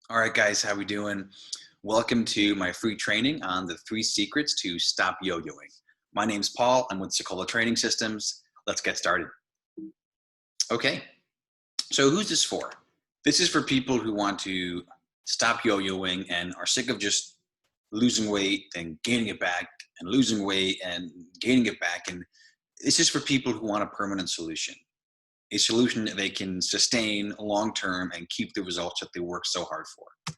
All right, guys, how we doing? Welcome to my free training on the 3 secrets to stop yo-yoing. My name's Paul. I'm with Secola Training Systems. Let's get started. Okay, so who's this for? This is for people who want to stop yo-yoing and are sick of just losing weight and gaining it back and losing weight and gaining it back. And this is for people who want a permanent solution, a solution that they can sustain long-term and keep the results that they work so hard for.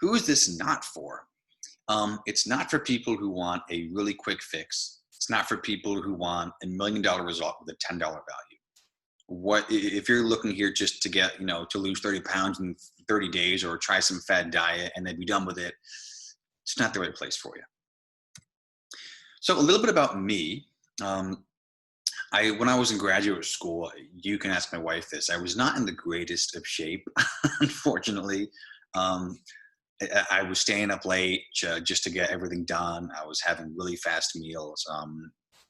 Who is this not for? It's not for people who want a really quick fix. It's not for people who want $1 million result with a $10 value. What if you're looking here just to get, to lose 30 pounds in 30 days or try some fad diet and then be done with it? It's not the right place for you. So a little bit about me. When I was in graduate school, you can ask my wife this. I was not in the greatest of shape, unfortunately. I was staying up late just to get everything done. I was having really fast meals,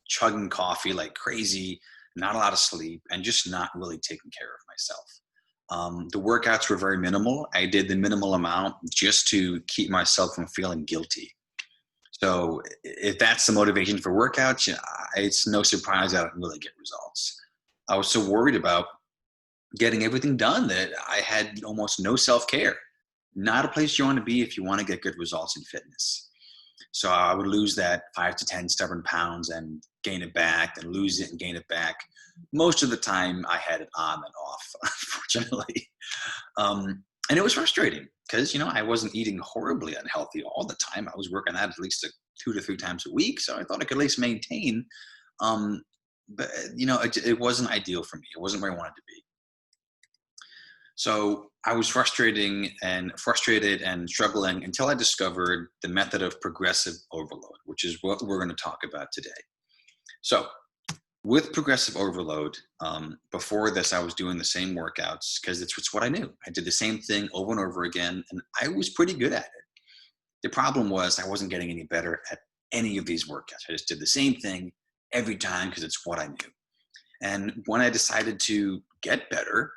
chugging coffee like crazy, not a lot of sleep, and just not really taking care of myself. The workouts were very minimal. I did the minimal amount just to keep myself from feeling guilty. So if that's the motivation for workouts, it's no surprise I don't really get results. I was so worried about getting everything done that I had almost no self-care. Not a place you want to be if you want to get good results in fitness. So I would lose that 5 to 10 stubborn pounds and gain it back, and lose it and gain it back. Most of the time I had it on and off, unfortunately. And it was frustrating because, I wasn't eating horribly unhealthy all the time. I was working out at least 2 to 3 times a week. So I thought I could at least maintain. But, it wasn't ideal for me. It wasn't where I wanted to be. So I was frustrated and struggling until I discovered the method of progressive overload, which is what we're going to talk about today. So with progressive overload, before this, I was doing the same workouts because it's what I knew. I did the same thing over and over again, and I was pretty good at it. The problem was I wasn't getting any better at any of these workouts. I just did the same thing every time because it's what I knew. And when I decided to get better,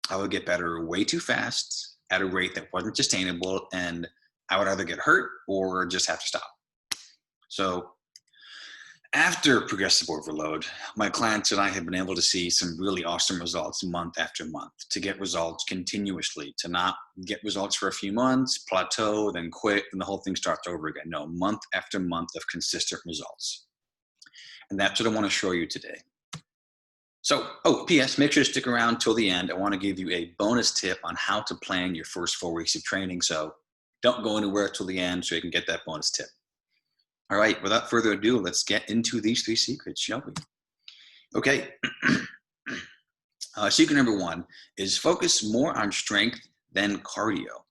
I would get better way too fast at a rate that wasn't sustainable, and I would either get hurt or just have to stop. So after progressive overload, my clients and I have been able to see some really awesome results month after month, to get results continuously, to not get results for a few months, plateau, then quit, and the whole thing starts over again. No, month after month of consistent results. And that's what I want to show you today. So, P.S., make sure to stick around till the end. I want to give you a bonus tip on how to plan your first 4 weeks of training. So don't go anywhere till the end so you can get that bonus tip. All right, without further ado, let's get into these 3 secrets, shall we? Okay. Secret number 1 is focus more on strength than cardio.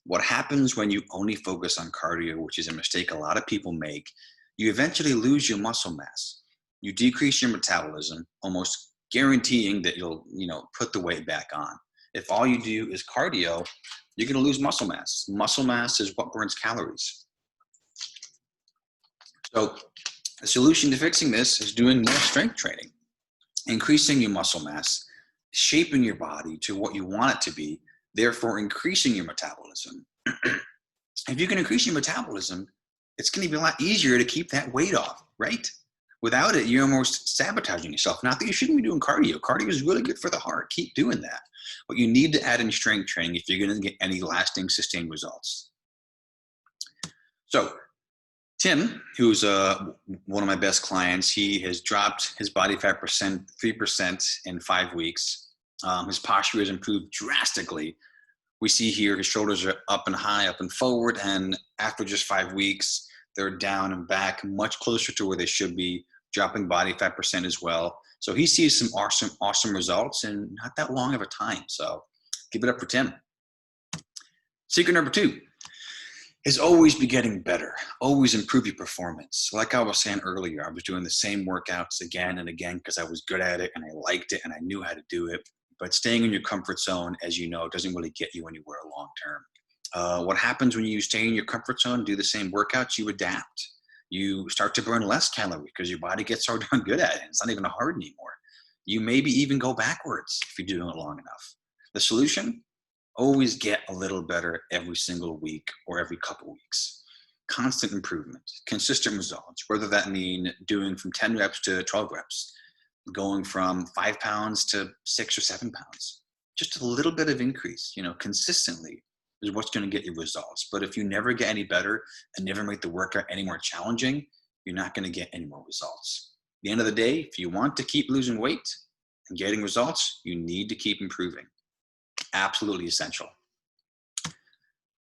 What happens when you only focus on cardio, which is a mistake a lot of people make, you eventually lose your muscle mass. You decrease your metabolism, almost guaranteeing that you'll, put the weight back on. If all you do is cardio, you're going to lose muscle mass. Muscle mass is what burns calories. So the solution to fixing this is doing more strength training, increasing your muscle mass, shaping your body to what you want it to be, therefore increasing your metabolism. If you can increase your metabolism, it's going to be a lot easier to keep that weight off, right? Without it, you're almost sabotaging yourself. Not that you shouldn't be doing cardio. Cardio is really good for the heart. Keep doing that. But you need to add in strength training if you're going to get any lasting, sustained results. So Tim, who's one of my best clients, he has dropped his body fat percent 3% in 5 weeks. His posture has improved drastically. We see here his shoulders are up and high, up and forward, and after just 5 weeks, they're down and back, much closer to where they should be, dropping body fat percent as well. So he sees some awesome results in not that long of a time. So give it up for Tim. Secret number 2 is always be getting better. Always improve your performance. Like I was saying earlier, I was doing the same workouts again and again because I was good at it and I liked it and I knew how to do it. But staying in your comfort zone, as you know, doesn't really get you anywhere long term. What happens when you stay in your comfort zone, do the same workouts, you adapt. You start to burn less calories because your body gets so darn good at it. It's not even hard anymore. You maybe even go backwards if you're doing it long enough. The solution? Always get a little better every single week or every couple weeks. Constant improvement, consistent results, whether that mean doing from 10 reps to 12 reps, going from 5 pounds to 6 or 7 pounds. Just a little bit of increase, consistently is what's going to get you results. But if you never get any better and never make the workout any more challenging, you're not going to get any more results. At the end of the day, if you want to keep losing weight and getting results, you need to keep improving. Absolutely essential.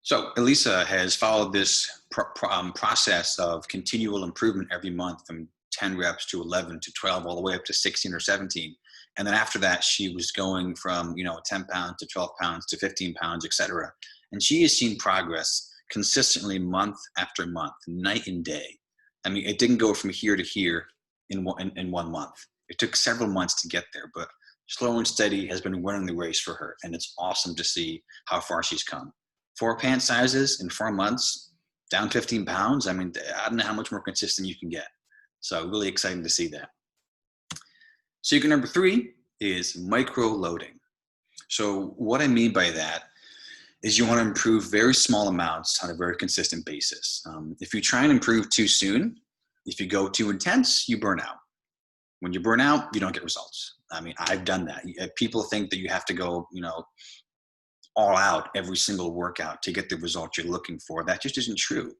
So Elisa has followed this process of continual improvement every month from 10 reps to 11 to 12, all the way up to 16 or 17. And then after that, she was going from, 10 pounds to 12 pounds to 15 pounds, etc. And she has seen progress consistently month after month, night and day. I mean, it didn't go from here to here in 1 month. It took several months to get there, but slow and steady has been winning the race for her. And it's awesome to see how far she's come. 4 pant sizes in 4 months, down 15 pounds. I mean, I don't know how much more consistent you can get. So really exciting to see that. Secret number 3 is micro loading. So what I mean by that is you want to improve very small amounts on a very consistent basis. If you try and improve too soon, if you go too intense, you burn out. When you burn out, you don't get results. I mean, I've done that. People think that you have to go, all out every single workout to get the results you're looking for. That just isn't true.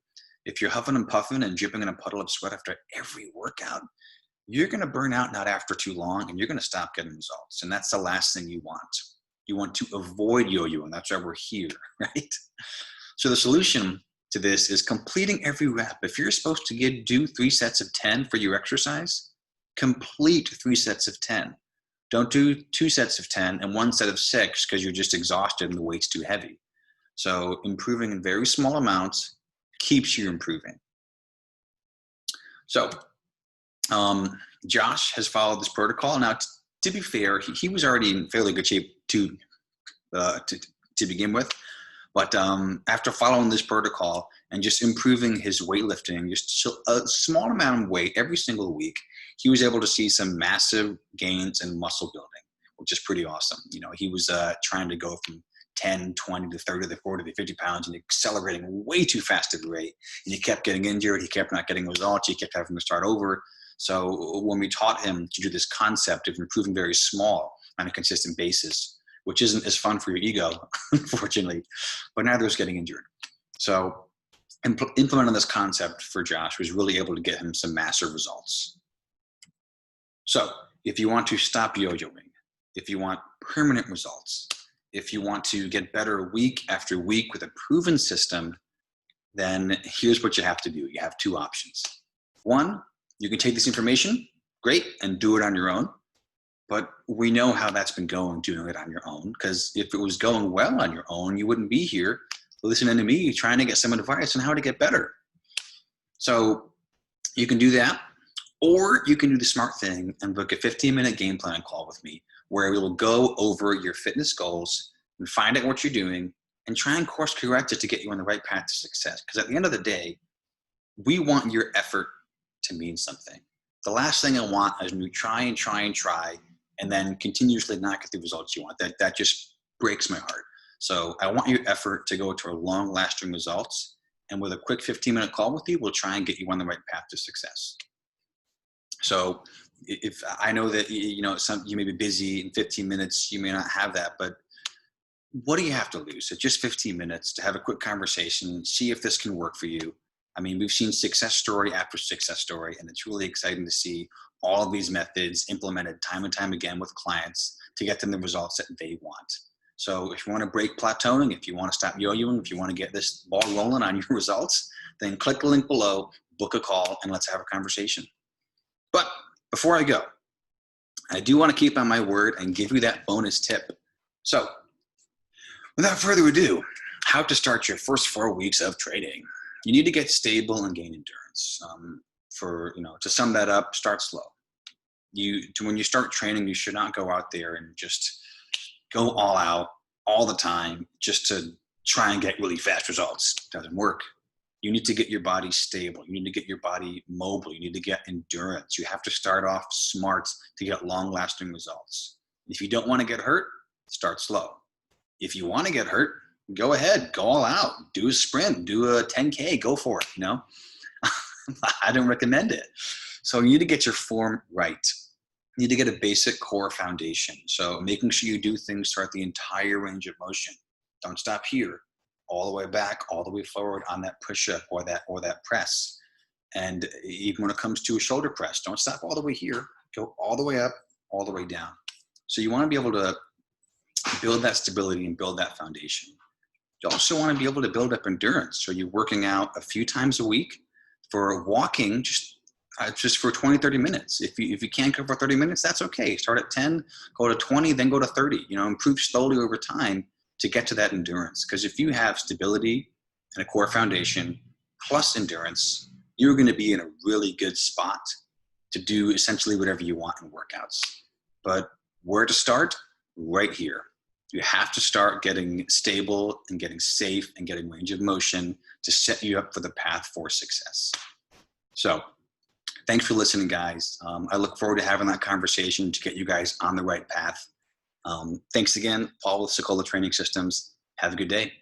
If you're huffing and puffing and dripping in a puddle of sweat after every workout, you're going to burn out not after too long, and you're going to stop getting results. And that's the last thing you want. You want to avoid yo-yoing. That's why we're here, right? So the solution to this is completing every rep. If you're supposed to do 3 sets of 10 for your exercise, complete 3 sets of 10. Don't do 2 sets of 10 and 1 set of 6 because you're just exhausted and the weight's too heavy. So improving in very small amounts keeps you improving. So Josh has followed this protocol. Now, to be fair, he was already in fairly good shape to begin with. But after following this protocol and just improving his weightlifting, just a small amount of weight every single week, he was able to see some massive gains in muscle building, which is pretty awesome. He was trying to go from 10, 20 to 30 to 40 to 50 pounds and accelerating way too fast at the rate. And he kept getting injured. He kept not getting results. He kept having to start over. So when we taught him to do this concept of improving very small on a consistent basis, which isn't as fun for your ego, unfortunately, but neither is getting injured. So implementing this concept for Josh was really able to get him some massive results. So if you want to stop yo-yoing, if you want permanent results, if you want to get better week after week with a proven system, then here's what you have to do. You have 2 options. 1, you can take this information, great, and do it on your own. But we know how that's been going, doing it on your own, because if it was going well on your own, you wouldn't be here listening to me trying to get some advice on how to get better. So you can do that, or you can do the smart thing and book a 15-minute game plan call with me where we will go over your fitness goals and find out what you're doing and try and course correct it to get you on the right path to success. Because at the end of the day, we want your effort to mean something. The last thing I want is you try and then continuously not get the results you want. That just breaks my heart. So I want your effort to go toward long-lasting results. And with a quick 15-minute call with you, we'll try and get you on the right path to success. So if I know that you may be busy in 15 minutes, you may not have that, but what do you have to lose? So just 15 minutes to have a quick conversation, see if this can work for you. I mean, we've seen success story after success story, and it's really exciting to see all of these methods implemented time and time again with clients to get them the results that they want. So if you want to break plateauing, if you want to stop yo-yoing, if you want to get this ball rolling on your results, then click the link below, book a call, and let's have a conversation. But before I go, I do want to keep on my word and give you that bonus tip. So without further ado, how to start your first 4 weeks of training. You need to get stable and gain endurance. To sum that up, start slow. When you start training, you should not go out there and just go all out all the time just to try and get really fast results. It doesn't work. You need to get your body stable. You need to get your body mobile. You need to get endurance. You have to start off smart to get long-lasting results. If you don't want to get hurt, start slow. If you want to get hurt, go ahead, go all out, do a sprint, do a 10K, go for it, I don't recommend it. So you need to get your form right. You need to get a basic core foundation. So making sure you do things throughout the entire range of motion. Don't stop here, all the way back, all the way forward on that push-up or that press. And even when it comes to a shoulder press, don't stop all the way here. Go all the way up, all the way down. So you want to be able to build that stability and build that foundation. You also want to be able to build up endurance. So you're working out a few times a week. For walking, just for 20, 30 minutes. If you can't go for 30 minutes, that's okay. Start at 10, go to 20, then go to 30. Improve slowly over time to get to that endurance. Because if you have stability and a core foundation plus endurance, you're going to be in a really good spot to do essentially whatever you want in workouts. But where to start? Right here. You have to start getting stable and getting safe and getting range of motion to set you up for the path for success. So thanks for listening, guys. I look forward to having that conversation to get you guys on the right path. Thanks again, Paul with Sokola Training Systems. Have a good day.